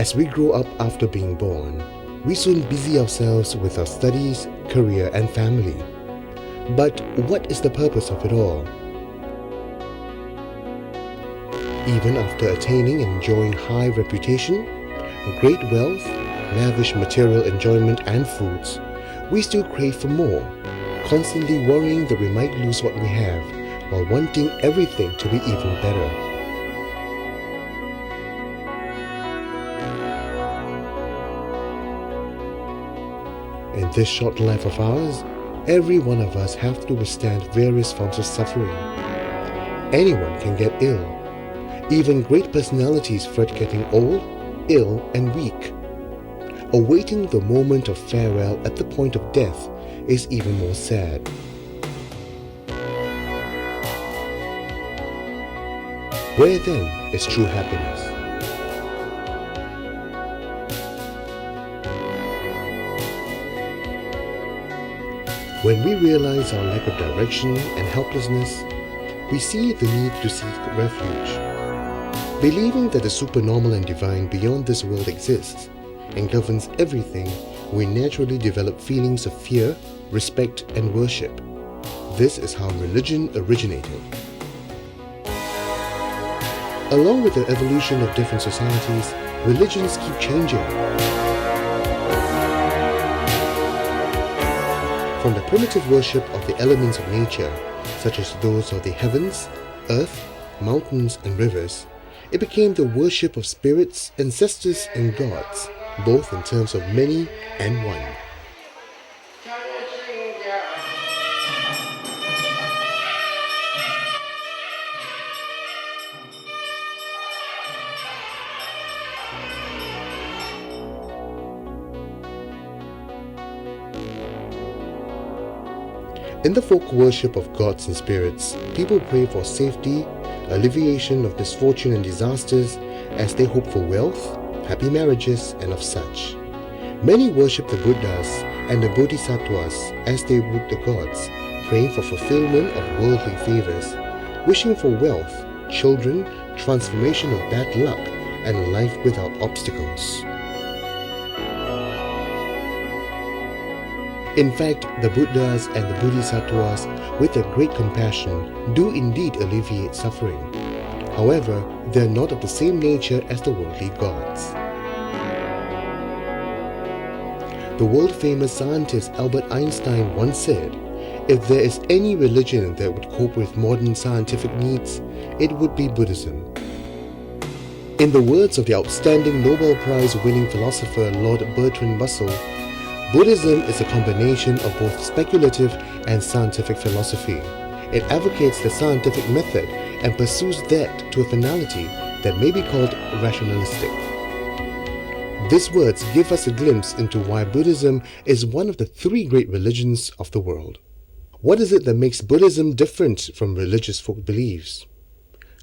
As we grow up after being born, we soon busy ourselves with our studies, career and family. But what is the purpose of it all? Even after attaining and enjoying high reputation, great wealth, lavish material enjoyment and foods, we still crave for more, constantly worrying that we might lose what we have while wanting everything to be even better. In this short life of ours, every one of us have to withstand various forms of suffering. Anyone can get ill. Even great personalities fret getting old, ill and weak. Awaiting the moment of farewell at the point of death is even more sad. Where then is true happiness? When we realize our lack of direction and helplessness, we see the need to seek refuge. Believing that the supernormal and divine beyond this world exists and governs everything, we naturally develop feelings of fear, respect, and worship. This is how religion originated. Along with the evolution of different societies, religions keep changing. From the primitive worship of the elements of nature, such as those of the heavens, earth, mountains, and rivers, it became the worship of spirits, ancestors, and gods, both in terms of many and one. In the folk worship of gods and spirits, people pray for safety, alleviation of misfortune and disasters, as they hope for wealth, happy marriages, and of such. Many worship the Buddhas and the Bodhisattvas as they would the gods, praying for fulfillment of worldly favors, wishing for wealth, children, transformation of bad luck, and a life without obstacles. In fact, the Buddhas and the Bodhisattvas, with their great compassion, do indeed alleviate suffering. However, they are not of the same nature as the worldly gods. The world-famous scientist Albert Einstein once said, "If there is any religion that would cope with modern scientific needs, it would be Buddhism." In the words of the outstanding Nobel Prize-winning philosopher Lord Bertrand Russell, Buddhism is a combination of both speculative and scientific philosophy. It advocates the scientific method and pursues that to a finality that may be called rationalistic. These words give us a glimpse into why Buddhism is one of the three great religions of the world. What is it that makes Buddhism different from religious folk beliefs?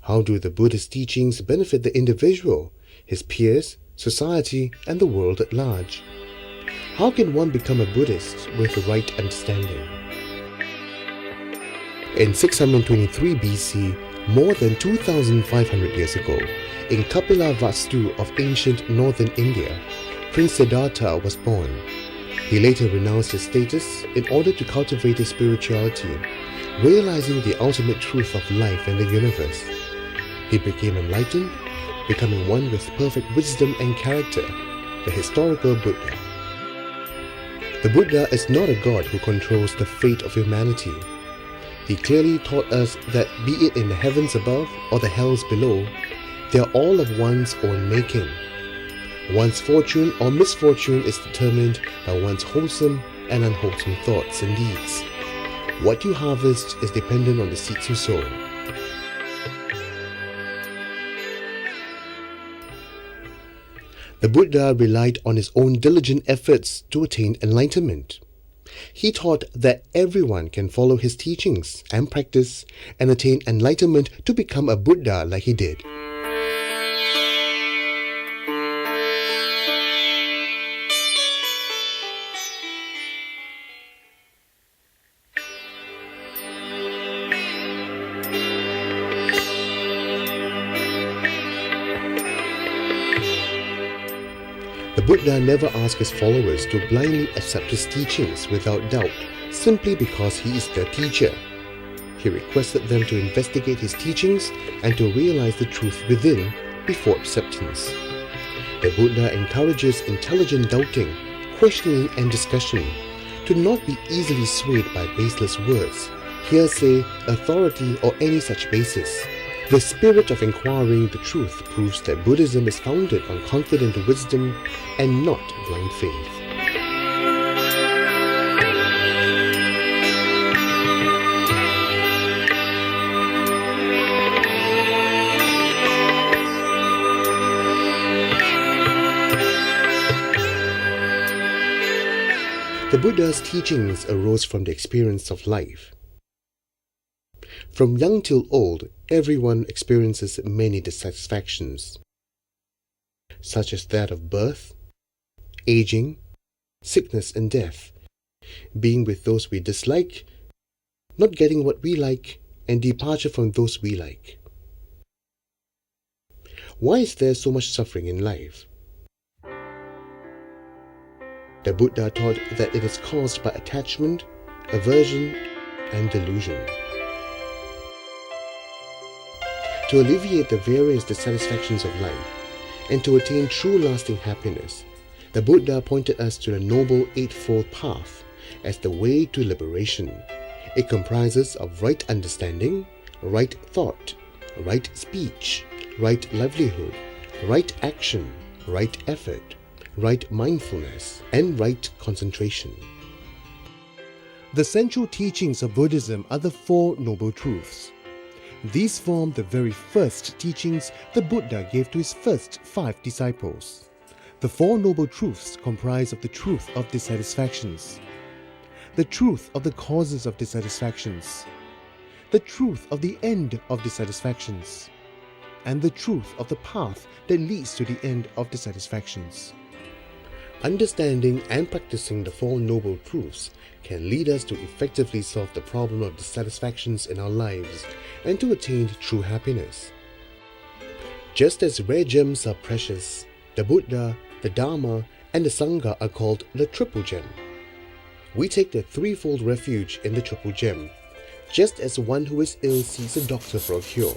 How do the Buddhist teachings benefit the individual, his peers, society, and the world at large? How can one become a Buddhist with the right understanding? In 623 BC, more than 2,500 years ago, in Kapilavastu of ancient northern India, Prince Siddhartha was born. He later renounced his status in order to cultivate his spirituality, realizing the ultimate truth of life and the universe. He became enlightened, becoming one with perfect wisdom and character, the historical Buddha. The Buddha is not a god who controls the fate of humanity. He clearly taught us that be it in the heavens above or the hells below, they are all of one's own making. One's fortune or misfortune is determined by one's wholesome and unwholesome thoughts and deeds. What you harvest is dependent on the seeds you sow. The Buddha relied on his own diligent efforts to attain enlightenment. He taught that everyone can follow his teachings and practice and attain enlightenment to become a Buddha like he did. Buddha never asked his followers to blindly accept his teachings without doubt, simply because he is their teacher. He requested them to investigate his teachings and to realize the truth within before acceptance. The Buddha encourages intelligent doubting, questioning and discussion, to not be easily swayed by baseless words, hearsay, authority or any such basis. The spirit of inquiring the truth proves that Buddhism is founded on confident wisdom and not blind faith. The Buddha's teachings arose from the experience of life. From young till old, everyone experiences many dissatisfactions, such as that of birth, aging, sickness and death, being with those we dislike, not getting what we like, and departure from those we like. Why is there so much suffering in life? The Buddha taught that it is caused by attachment, aversion, and delusion. To alleviate the various dissatisfactions of life and to attain true lasting happiness, the Buddha pointed us to the Noble Eightfold Path as the way to liberation. It comprises of right understanding, right thought, right speech, right livelihood, right action, right effort, right mindfulness, and right concentration. The central teachings of Buddhism are the Four Noble Truths. These form the very first teachings the Buddha gave to his first 5 disciples. The Four Noble Truths comprise of the truth of dissatisfactions, the truth of the causes of dissatisfactions, the truth of the end of dissatisfactions, and the truth of the path that leads to the end of dissatisfactions. Understanding and practicing the Four Noble Truths can lead us to effectively solve the problem of dissatisfactions in our lives and to attain true happiness. Just as rare gems are precious, the Buddha, the Dharma, and the Sangha are called the Triple Gem. We take the threefold refuge in the Triple Gem, just as one who is ill seeks a doctor for a cure.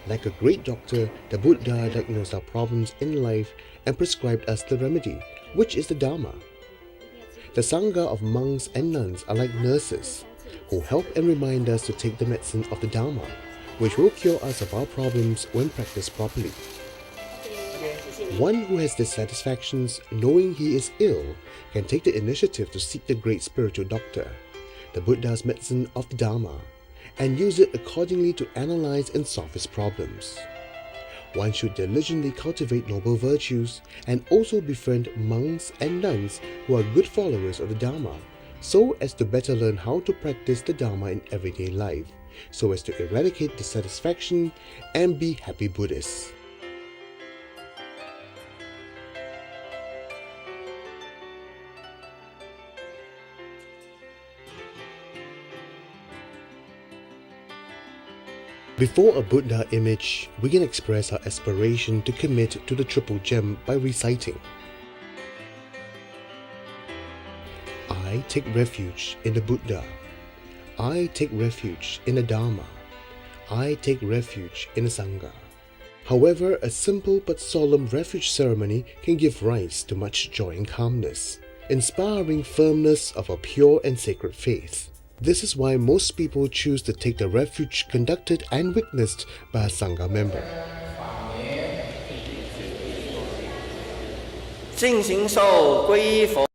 Like a great doctor, the Buddha diagnosed our problems in life and prescribed us the remedy, which is the Dharma. The Sangha of monks and nuns are like nurses, who help and remind us to take the medicine of the Dharma, which will cure us of our problems when practiced properly. One who has dissatisfactions, knowing he is ill, can take the initiative to seek the great spiritual doctor, the Buddha's medicine of the Dharma, and use it accordingly to analyze and solve his problems. One should diligently cultivate noble virtues and also befriend monks and nuns who are good followers of the Dharma, so as to better learn how to practice the Dharma in everyday life, so as to eradicate dissatisfaction and be happy Buddhists. Before a Buddha image, we can express our aspiration to commit to the Triple Gem by reciting: I take refuge in the Buddha. I take refuge in the Dharma. I take refuge in the Sangha. However, a simple but solemn refuge ceremony can give rise to much joy and calmness, inspiring firmness of a pure and sacred faith. This is why most people choose to take the refuge conducted and witnessed by a Sangha member. 净行受皈依佛